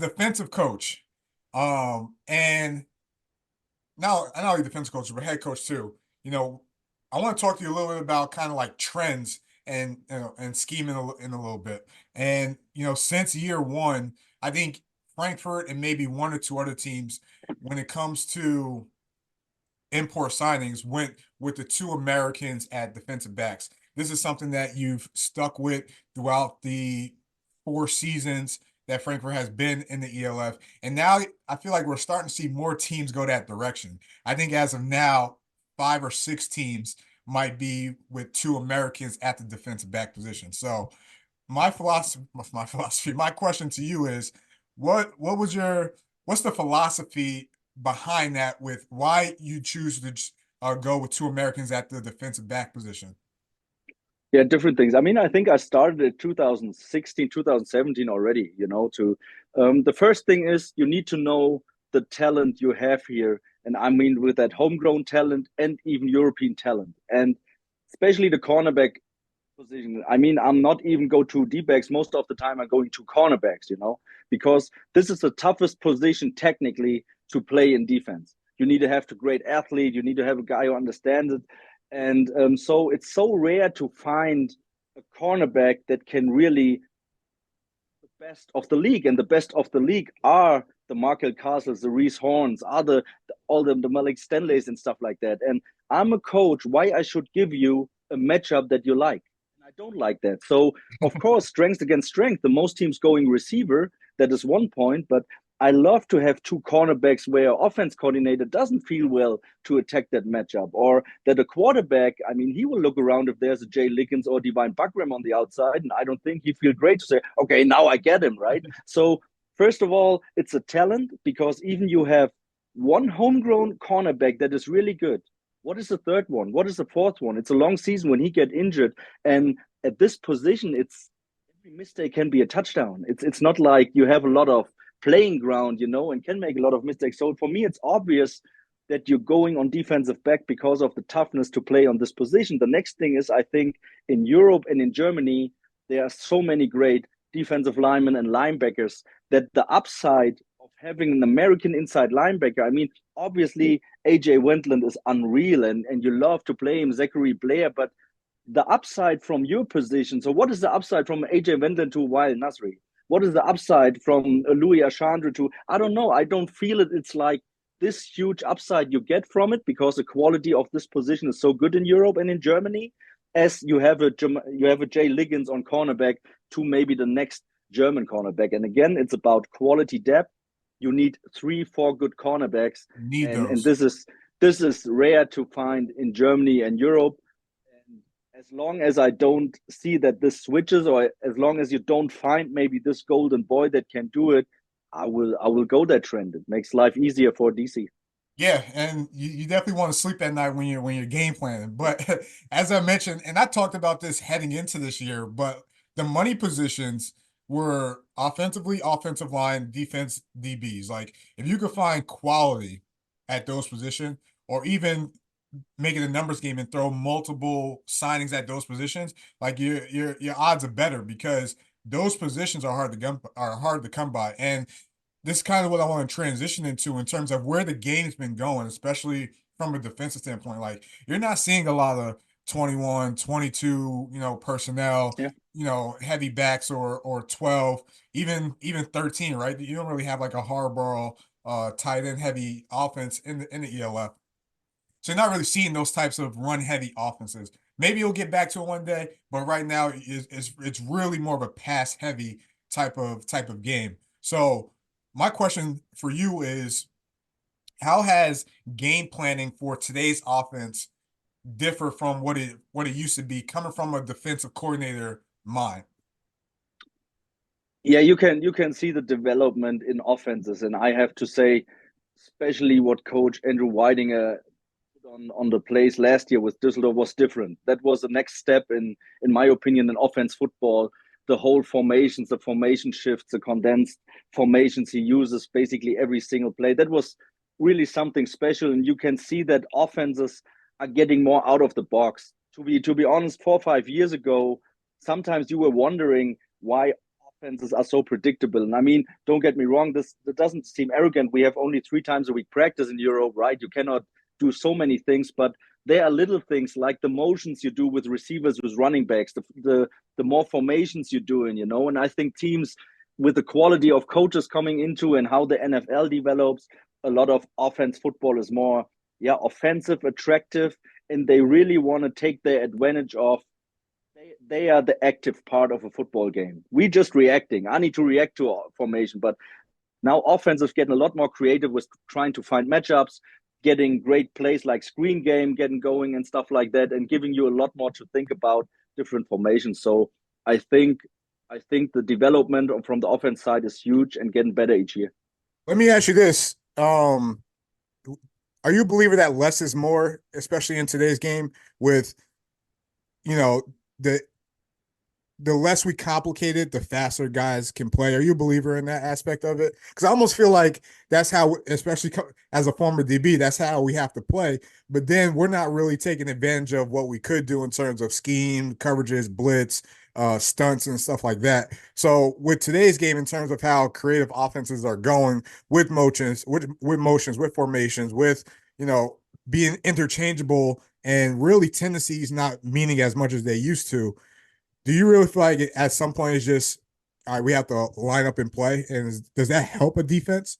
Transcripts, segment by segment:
defensive coach. And now I know you're defensive coach, but head coach too. You know, I want to talk to you a little bit about kind of like trends and and scheming in a little bit. And since year one, I think Frankfurt and maybe one or two other teams, when it comes to import signings, went with the two Americans at defensive backs. This is something that you've stuck with throughout the 4 seasons that Frankfurt has been in the ELF. And now I feel like we're starting to see more teams go that direction. I think as of now, 5 or 6 teams might be with two Americans at the defensive back position. So my question to you is, what's the philosophy behind that with why you choose to go with two Americans at the defensive back position? Yeah, different things. I mean, I think I started in 2016, 2017 already, to the first thing is you need to know the talent you have here. And I mean, with that homegrown talent and even European talent, and especially the cornerback position. I mean, I'm not even go to D-backs. Most of the time, I'm going to cornerbacks, because this is the toughest position technically to play in defense. You need to have the great athlete. You need to have a guy who understands it. And so it's so rare to find a cornerback that can really the best of the league. And the best of the league are the Markel Castles, the Reese Horns, all the Malik Stanleys and stuff like that. And I'm a coach. Why I should give you a matchup that you like? I don't like that. So, of course, strength against strength. The most teams going receiver, that is one point. But I love to have two cornerbacks where offense coordinator doesn't feel well to attack that matchup, or that a quarterback, I mean, he will look around if there's a Jay Liggins or Divine Buckram on the outside, and I don't think he feel great to say, okay, now I get him, right? So, first of all, it's a talent because even you have one homegrown cornerback that is really good. What is the third one? What is the fourth one? It's a long season when he get injured, and at this position, it's every mistake can be a touchdown. It's not like you have a lot of playing ground, and can make a lot of mistakes. So for me, it's obvious that you're going on defensive back because of the toughness to play on this position. The next thing is, I think in Europe and in Germany, there are so many great defensive linemen and linebackers that the upside of having an American inside linebacker, I mean, obviously AJ Wendland is unreal and you love to play him, Zachary Blair, but the upside from your position. So what is the upside from AJ Wendland to Wael Nasri? What is the upside from Louis Achandre to, I don't know. I don't feel it. It's like this huge upside you get from it because the quality of this position is so good in Europe and in Germany, as you have a Jay Liggins on cornerback to maybe the next German cornerback. And again, it's about quality depth. You need 3, 4 good cornerbacks, Need and those. this is rare to find in Germany and Europe. And as long as I don't see that this switches, or as long as you don't find maybe this golden boy that can do it, I will go that trend. It makes life easier for DC. Yeah, and you definitely want to sleep at night when you're game planning. But as I mentioned, and I talked about this heading into this year, but the money positions were offensively, offensive line, defense, DBs. Like if you could find quality at those positions, or even make it a numbers game and throw multiple signings at those positions, like your odds are better because those positions are hard to come by. And this is kind of what I want to transition into in terms of where the game's been going, especially from a defensive standpoint. Like you're not seeing a lot of 21, 22, personnel, Yeah. heavy backs or 12, even 13, right? You don't really have like a hardball tight end heavy offense in the ELF. So you're not really seeing those types of run heavy offenses. Maybe you'll get back to it one day, but right now it's really more of a pass heavy type of game. So my question for you is, how has game planning for today's offense differ from what it used to be coming from a defensive coordinator mind? Yeah, you can see the development in offenses, and I have to say, especially what Coach Andrew Whiting put on the plays last year with Düsseldorf was different. That was the next step in my opinion, in offense football. The whole formations, the formation shifts, the condensed formations he uses basically every single play. That was really something special, and you can see that offenses are getting more out of the box. To be honest, 4 or 5 years ago, sometimes you were wondering why offenses are so predictable. And I mean, don't get me wrong, this that doesn't seem arrogant. We have only 3 times a week practice in Europe, right? You cannot do so many things, but there are little things like the motions you do with receivers, with running backs, the more formations you do in, And I think teams with the quality of coaches coming into and how the NFL develops, a lot of offense football is more, yeah, offensive, attractive, and they really want to take their advantage of they are the active part of a football game. We just reacting. I need to react to a formation, but now offense is getting a lot more creative with trying to find matchups, getting great plays like screen game, getting going and stuff like that, and giving you a lot more to think about different formations. So I think I think the development from the offense side is huge and getting better each year. Let me ask you this. Are you a believer that less is more, especially in today's game with, you know, the the less we complicate it, the faster guys can play. Are you a believer in that aspect of it? Because I almost feel like that's how, especially as a former DB, that's how we have to play. But then we're not really taking advantage of what we could do in terms of scheme, coverages, blitz, stunts, and stuff like that. So with today's game, in terms of how creative offenses are going with motions, with formations, with being interchangeable, and really tendencies not meaning as much as they used to. Do you really feel like at some point it's just all right, we have to line up and play? And does that help a defense?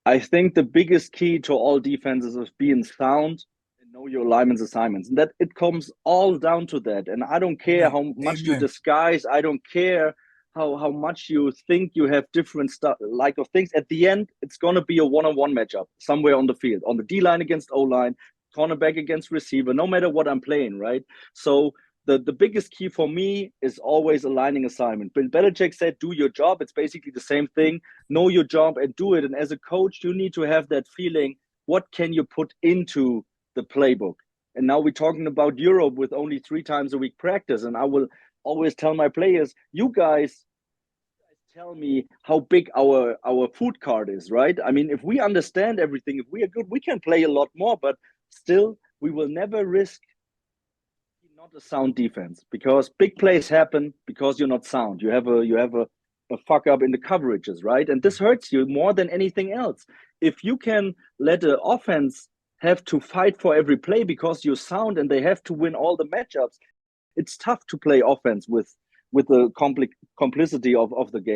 I think the biggest key to all defenses is being sound and know your alignments assignments. And that it comes all down to that. And I don't care Amen. how much you Amen. disguise, I don't care how much you think you have different stuff like of things. At the end, it's gonna be a one-on-one matchup somewhere on the field, on the D line against O line, cornerback against receiver, no matter what I'm playing, right? So the biggest key for me is always aligning assignment. Bill Belichick said, do your job. It's basically the same thing. Know your job and do it. And as a coach, you need to have that feeling. What can you put into the playbook? And now we're talking about Europe with only 3 times a week practice. And I will always tell my players, you guys tell me how big our food card is, right? I mean, if we understand everything, if we are good, we can play a lot more, but still we will never risk not a sound defense because big plays happen because you're not sound. You have a fuck up in the coverages, right? And this hurts you more than anything else. If you can let the offense have to fight for every play because you're sound and they have to win all the matchups, it's tough to play offense with the complicity of the game.